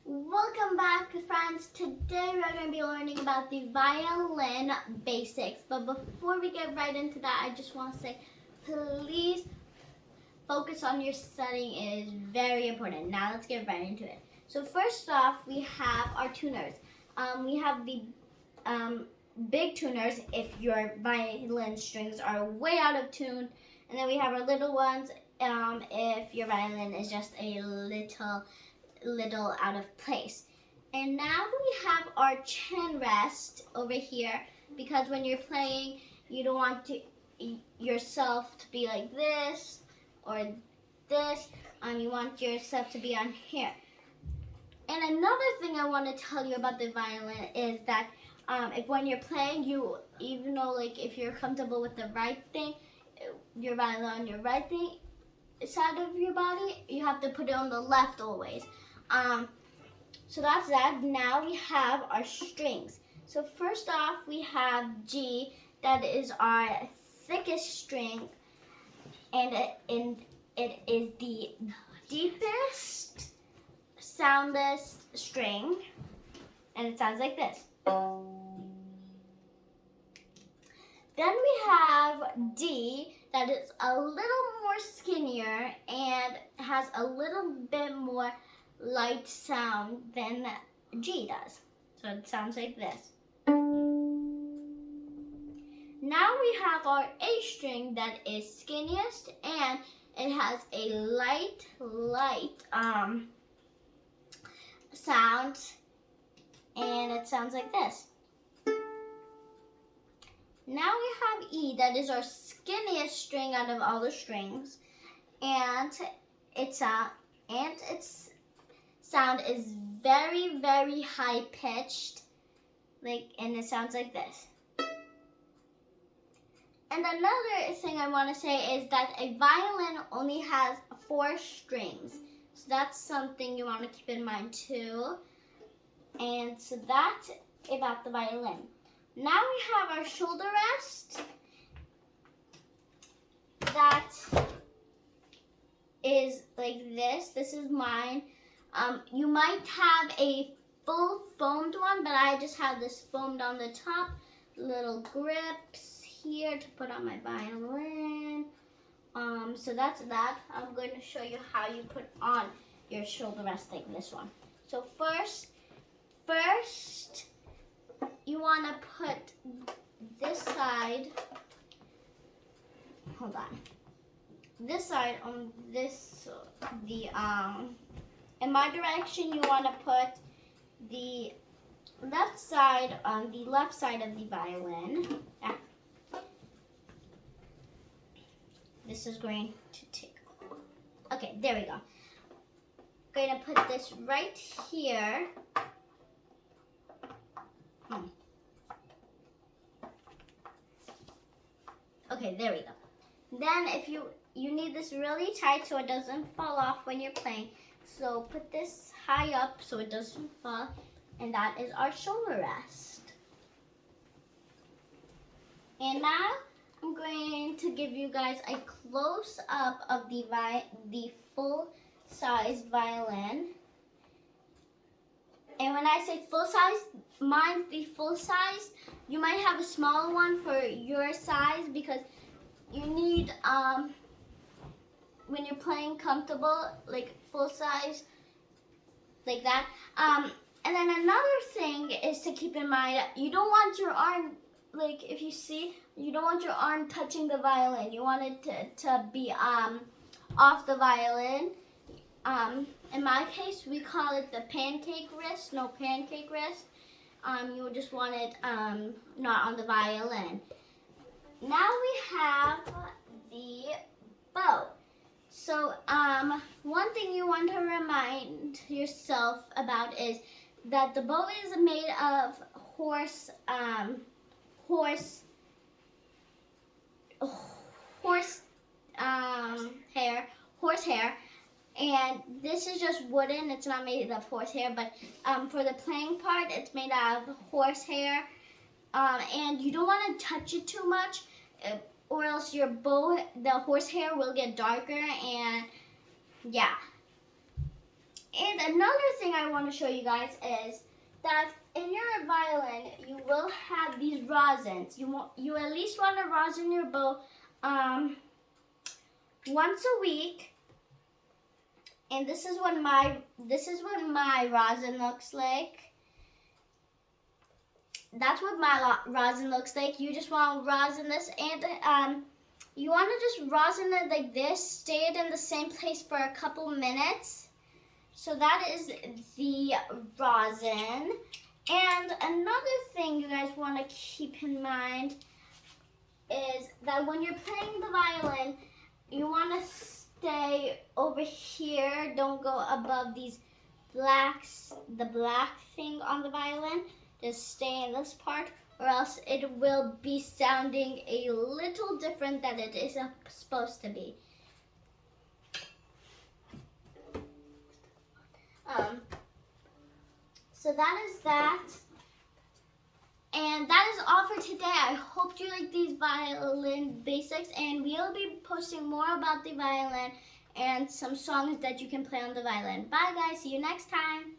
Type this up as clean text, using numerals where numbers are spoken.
Welcome back, friends. Today we're going to be learning about the violin basics. But before we get right into that, I just want to say, please focus on your studying. It is very important. Now let's get right into it. So first off, we have our tuners. We have the big tuners if your violin strings are way out of tune. And then we have our little ones if your violin is just a little out of place. And now we have our chin rest over here because when you're playing, you don't want yourself to be like this or this. You want yourself to be on here. And another thing I want to tell you about the violin is that if when you're playing, even though like if you're comfortable with the right thing, your violin on your right thing side of your body, you have to put it on the left always. So that's that. Now we have our strings. So first off, we have G. That is our thickest string, and it is the deepest, soundest string, and it sounds like this. Then we have D. That is a little more skinnier and has a little bit more light sound than G does. So it sounds like this. Now we have our A string that is skinniest and it has a light sound, and it sounds like this. Now we have E, that is our skinniest string out of all the strings, and its sound is very, very high pitched, and it sounds like this. And another thing I want to say is that a violin only has 4 strings, so that's something you want to keep in mind too. And so that's about the violin. Now we have our shoulder rest. That is like this. This is mine. You might have a full foamed one, but I just have this foamed on the top. Little grips here to put on my violin. So that's that. I'm going to show you how you put on your shoulder rest like this one. So first, you want to put this side, this side on in my direction, you want to put the left side on the left side of the violin. This is going to take, okay, there we go. Going to put this right here. Okay, there we go. Then if you need this really tight so it doesn't fall off when you're playing. So put this high up so it doesn't fall, and that is our shoulder rest. And now I'm going to give you guys a close up of the full size violin. And when I say full size, mine's the full size. You might have a smaller one for your size because you need, when you're playing comfortable, like full size, like that. And then another thing is to keep in mind, you don't want your arm, like if you see, you don't want your arm touching the violin. You want it to be off the violin. In my case, we call it the pancake wrist, no pancake wrist. You just want it not on the violin. Now we have the bow. So one thing you want to remind yourself about is that the bow is made of horsehair. And this is just wooden. It's not made of horsehair, but for the playing part, it's made out of horsehair. And you don't want to touch it too much, or else your bow, the horsehair will get darker, and yeah. And another thing I want to show you guys is that in your violin, you will have these rosins. You at least want to rosin your bow once a week. And this is what my rosin looks like. That's what my rosin looks like. You just want to rosin this, and you want to just rosin it like this. Stay it in the same place for a couple minutes. So that is the rosin. And another thing you guys want to keep in mind is that when you're playing the violin, you want to stay over here. Don't go above these the black thing on the violin. Just stay in this part, or else it will be sounding a little different than it is supposed to be. So that is that. And that is all for today. I hope you like these violin basics, and we'll be posting more about the violin and some songs that you can play on the violin. Bye guys, see you next time.